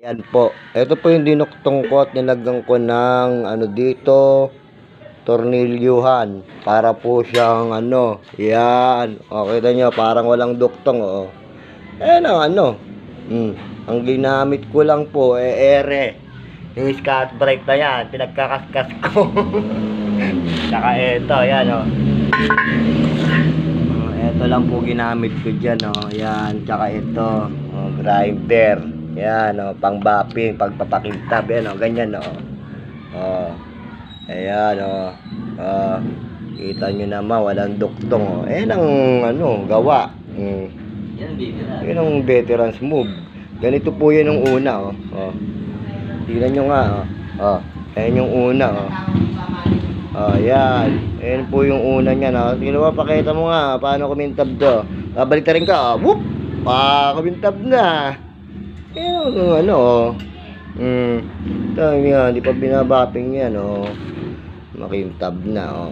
Yan po. Ito po yung dinuktong ko at nilagyan ko ng ano dito, tornilyuhan. Para po siyang ano, yan. O, kita nyo, parang walang duktong, o. Ayan ang ano. Ang ginamit ko lang po, ere. Yung Scott brake na yan, pinagkakaskas ko. Tsaka ito, yan, o. Ito lang po ginamit ko dyan, o. Yan, tsaka ito, grinder. Yan, o, pang bapping, pagpapakintab, yan, o, ganyan, o. O, ayan, o. Kita nyo naman, walang duktong, o. Ayan ang, ano, gawa. Yan ang veteran's move. Ganito po yan yung una, o. O. Tignan nyo nga, o. O, ayan yung una, o. O, yan. Ayan po yung una niya, no. Tignan mo, pakita mo nga, paano kumintab to. Babalik rin ka, o. Whoop! Kumintab na. Ayan, ano, o. Ito nga, hindi pa binabapping yan, o. Makintab na, o.